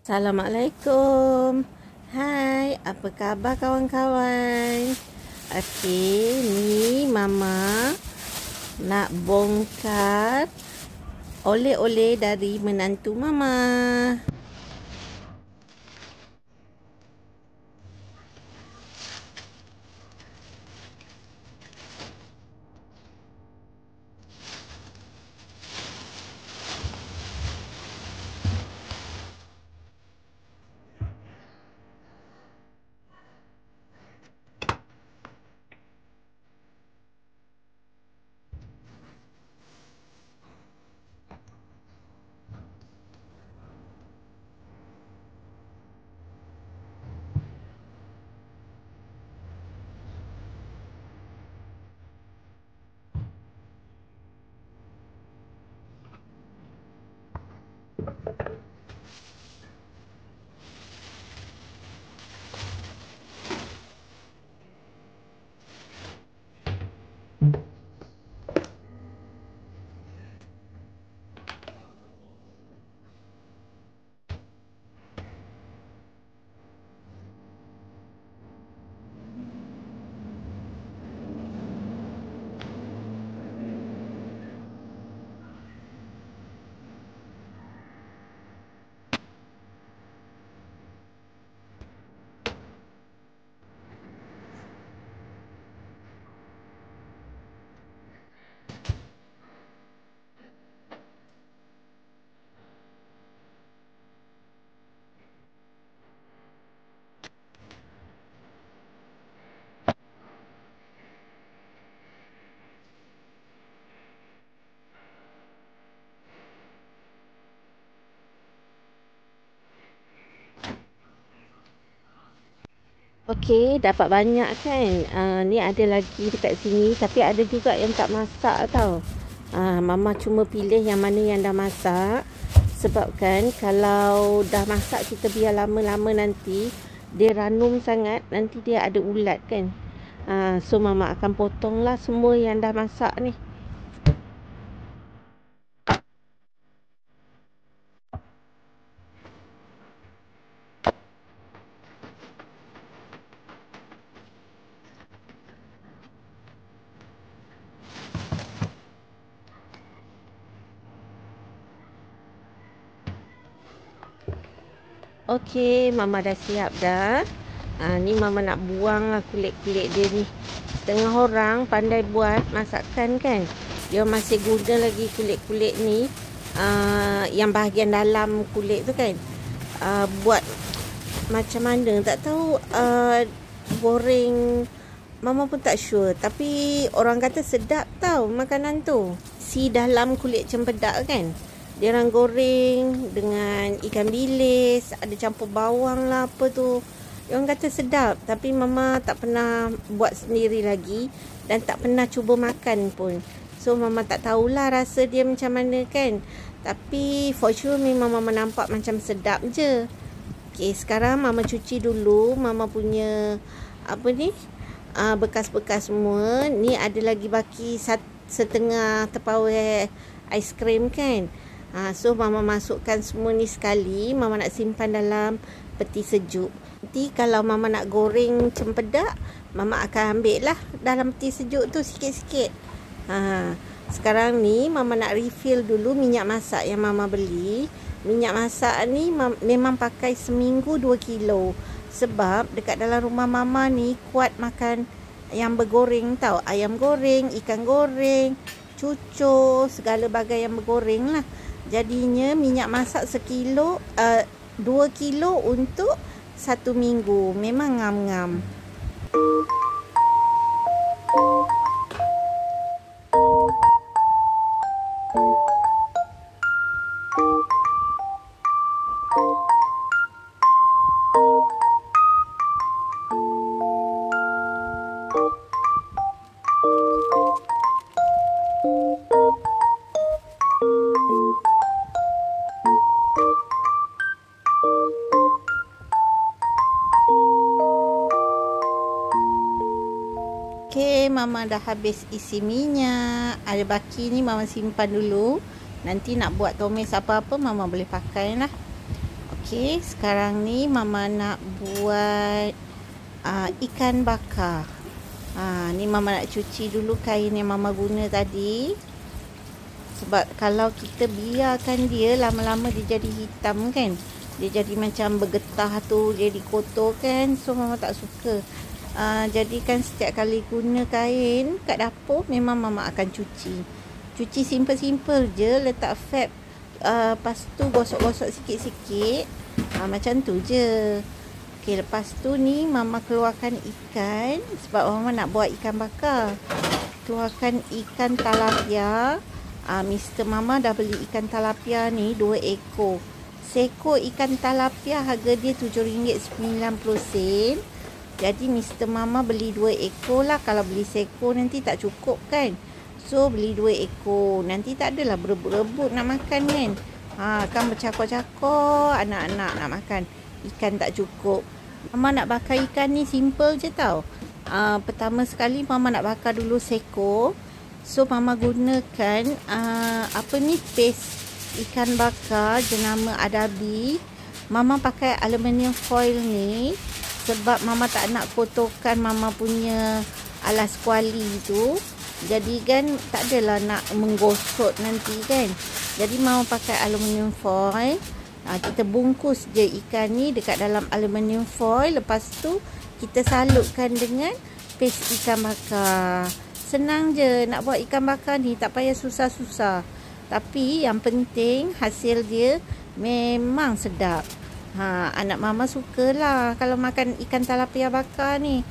Assalamualaikum. Hai, apa khabar kawan-kawan? Okey, ni Mama nak bongkar oleh-oleh dari menantu Mama. Okey, dapat banyak kan? Ni ada lagi dekat sini, tapi ada juga yang tak masak tau. Mama cuma pilih yang mana yang dah masak. Sebab kan kalau dah masak kita biar lama-lama nanti dia ranum sangat, nanti dia ada ulat kan. So Mama akan potonglah semua yang dah masak ni. Okey, Mama dah siap dah. Ni Mama nak buang lah kulit-kulit dia ni. Setengah orang pandai buat masakan kan. Dia masih guna lagi kulit-kulit ni. Yang bahagian dalam kulit tu kan. Buat macam mana tak tahu. Goreng. Mama pun tak sure. Tapi orang kata sedap tau makanan tu. Si dalam kulit cempedak kan. Dia orang goreng dengan ikan bilis, ada campur bawang lah apa tu. Dia orang kata sedap, tapi Mama tak pernah buat sendiri lagi dan tak pernah cuba makan pun. So Mama tak tahulah rasa dia macam mana kan. Tapi for sure memang Mama nampak macam sedap je. Okay, sekarang Mama cuci dulu Mama punya apa ni? Bekas-bekas semua. Ni ada lagi baki setengah tepawai aiskrim kan. So Mama masukkan semua ni sekali. Mama nak simpan dalam peti sejuk. Nanti kalau Mama nak goreng cempedak, Mama akan ambil lah dalam peti sejuk tu sikit-sikit. Sekarang ni Mama nak refill dulu minyak masak yang Mama beli. Minyak masak ni memang pakai seminggu 2 kilo. Sebab dekat dalam rumah Mama ni kuat makan yang bergoreng tau. Ayam goreng, ikan goreng, cucur, segala bagai yang bergoreng lah. Jadinya minyak masak 2 kilo untuk 1 minggu. Memang ngam-ngam. Okey, Mama dah habis isi minyak. Ada baki ni Mama simpan dulu. Nanti nak buat tumis apa-apa Mama boleh pakai lah. Okey, sekarang ni Mama nak buat ikan bakar. Ni Mama nak cuci dulu kain yang Mama guna tadi. Sebab kalau kita biarkan dia lama-lama dia jadi hitam kan. Dia jadi macam bergetah tu, jadi kotor kan. So Mama tak suka. Jadi kan setiap kali guna kain kat dapur memang Mama akan cuci. Cuci simple-simple je, letak fab. Lepas tu gosok-gosok sikit-sikit. Macam tu je. Okey, lepas tu ni Mama keluarkan ikan. Sebab Mama nak buat ikan bakar. Keluarkan ikan talapia. Mr. Mama dah beli ikan talapia ni 2 ekor. Seekor ikan talapia harga dia RM7.90. Jadi Mr. Mama beli 2 ekor lah. Kalau beli seekor nanti tak cukup kan. So beli 2 ekor. Nanti tak adalah berebut-rebut nak makan kan. Kan bercakor-cakor anak-anak nak makan. Ikan tak cukup. Mama nak bakar ikan ni simple je tau. Pertama sekali Mama nak bakar dulu seekor. So Mama gunakan paste ikan bakar jenama Adabi. Mama pakai aluminium foil ni sebab Mama tak nak kotorkan Mama punya alas kuali tu. Jadi kan tak adalah nak menggosok nanti kan. Jadi Mama pakai aluminium foil. Kita bungkus je ikan ni dekat dalam aluminium foil. Lepas tu kita salutkan dengan paste ikan bakar. Senang je nak buat ikan bakar ni, tak payah susah-susah. Tapi yang penting hasil dia memang sedap. Anak Mama sukalah kalau makan ikan talapia bakar ni.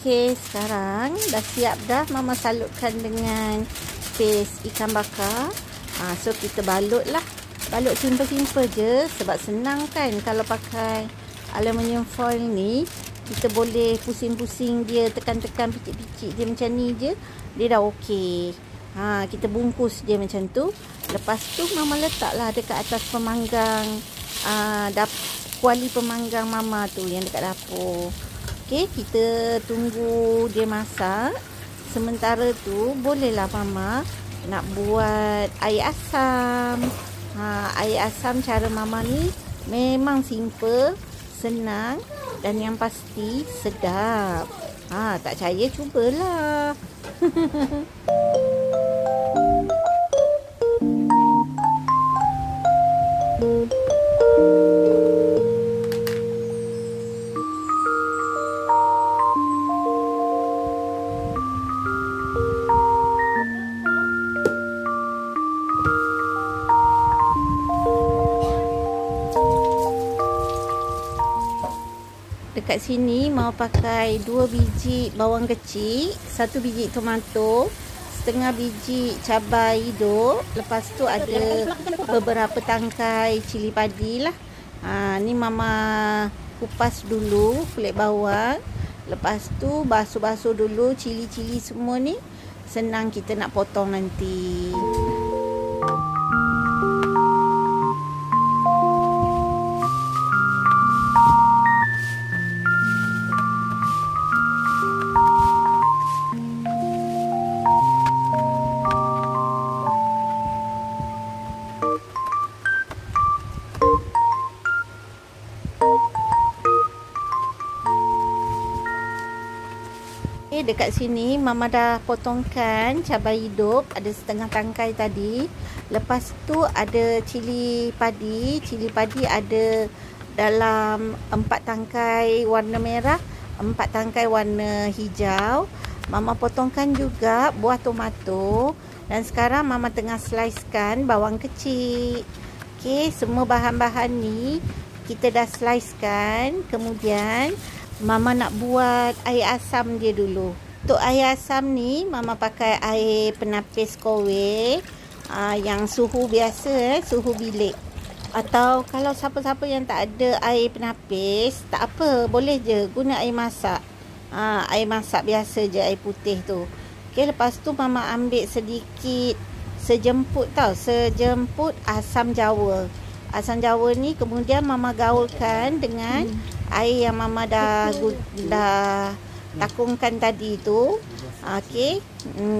Okey, sekarang dah siap dah. Mama salutkan dengan paste ikan bakar. So kita balut lah. Balut simple-simple je. Sebab senang kan kalau pakai aluminium foil ni. Kita boleh pusing-pusing dia, tekan-tekan picit-picit dia macam ni je. Dia dah okey. Kita bungkus dia macam tu. Lepas tu Mama letaklah dekat atas pemanggang. Kuali pemanggang Mama tu yang dekat dapur. Okey, kita tunggu dia masak. Sementara tu bolehlah Mama nak buat air asam. Air asam cara Mama ni memang simple, senang dan yang pasti sedap. Tak percaya cubalah. Dekat sini mau pakai 2 biji bawang kecil, 1 biji tomato, setengah biji cabai hidup. Lepas tu ada beberapa tangkai cili padi lah. Ni Mama kupas dulu kulit bawang. Lepas tu basuh-basuh dulu cili-cili semua ni. Senang kita nak potong nanti. Dekat sini Mama dah potongkan cabai hidup, ada setengah tangkai tadi. Lepas tu ada cili padi. Cili padi ada dalam 4 tangkai warna merah, 4 tangkai warna hijau. Mama potongkan juga buah tomato. Dan sekarang Mama tengah slicekan bawang kecil. Okey, semua bahan-bahan ni kita dah slicekan. Kemudian Mama nak buat air asam dia dulu. Untuk air asam ni, Mama pakai air penapis kowe yang suhu biasa, suhu bilik. Atau kalau siapa-siapa yang tak ada air penapis, tak apa, boleh je guna air masak. Air masak biasa je, air putih tu. Okey, lepas tu Mama ambil sedikit, sejemput asam jawa. Asam jawa ni kemudian Mama gaulkan dengan air yang Mama dah takungkan tadi tu. Okey,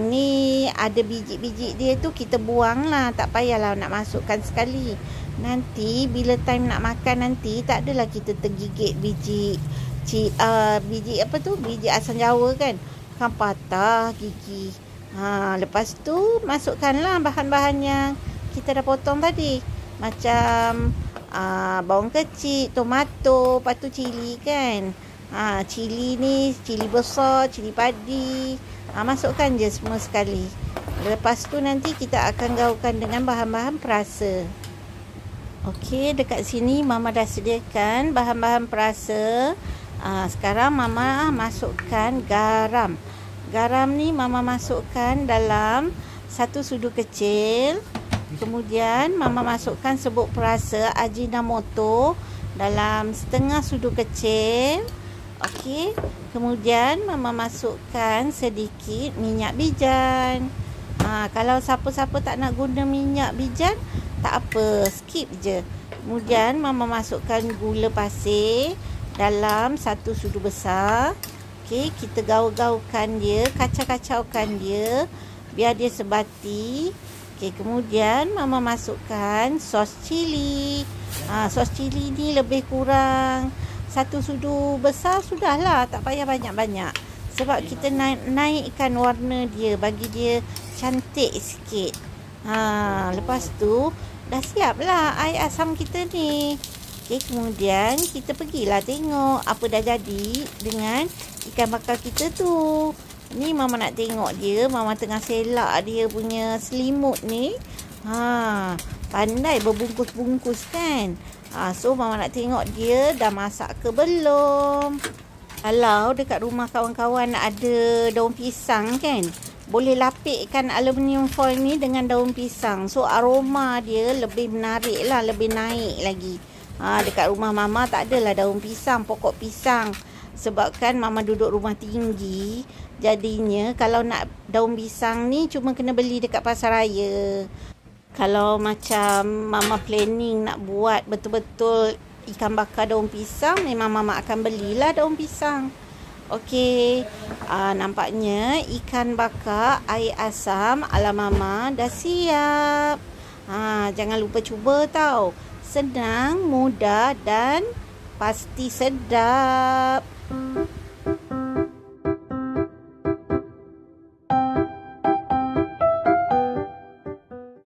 ni ada biji-biji dia tu kita buang lah, tak payahlah nak masukkan sekali. Nanti bila time nak makan nanti tak adalah kita tergigit biji asam jawa kan patah gigi. Lepas tu masukkanlah bahan-bahan yang kita dah potong tadi, macam bawang kecil, tomato, lepas tu cili kan. Cili ni, cili besar, cili padi. Masukkan je semua sekali. Lepas tu nanti kita akan gaulkan dengan bahan-bahan perasa. Okey, dekat sini Mama dah sediakan bahan-bahan perasa. Sekarang Mama masukkan garam. Garam ni Mama masukkan dalam 1 sudu kecil. Kemudian Mama masukkan serbuk perasa Ajinomoto dalam setengah sudu kecil. Okey, kemudian Mama masukkan sedikit minyak bijan. Kalau siapa-siapa tak nak guna minyak bijan, tak apa, skip je. Kemudian Mama masukkan gula pasir dalam 1 sudu besar. Okey, kita gaul-gaulkan dia, kacau-kacaukan dia biar dia sebati. Okey, kemudian Mama masukkan sos cili. Sos cili ni lebih kurang 1 sudu besar sudahlah, tak payah banyak-banyak. Sebab kita naikkan warna dia, bagi dia cantik sikit. Lepas tu dah siap lah air asam kita ni. Okey, kemudian kita pergilah tengok apa dah jadi dengan ikan bakar kita tu. Ni Mama nak tengok dia, Mama tengah selak dia punya selimut ni. Pandai berbungkus-bungkus kan. So Mama nak tengok dia dah masak ke belum. Kalau dekat rumah kawan-kawan ada daun pisang kan, boleh lapikkan aluminium foil ni dengan daun pisang. So aroma dia lebih menarik lah, lebih naik lagi. Dekat rumah Mama tak adalah daun pisang, pokok pisang. Sebab kan Mama duduk rumah tinggi, jadinya kalau nak daun pisang ni cuma kena beli dekat pasar raya. Kalau macam Mama planning nak buat betul-betul ikan bakar daun pisang, memang Mama akan belilah daun pisang. Okey, nampaknya ikan bakar air asam ala Mama dah siap. Jangan lupa cuba tau. Senang, mudah dan pasti sedap.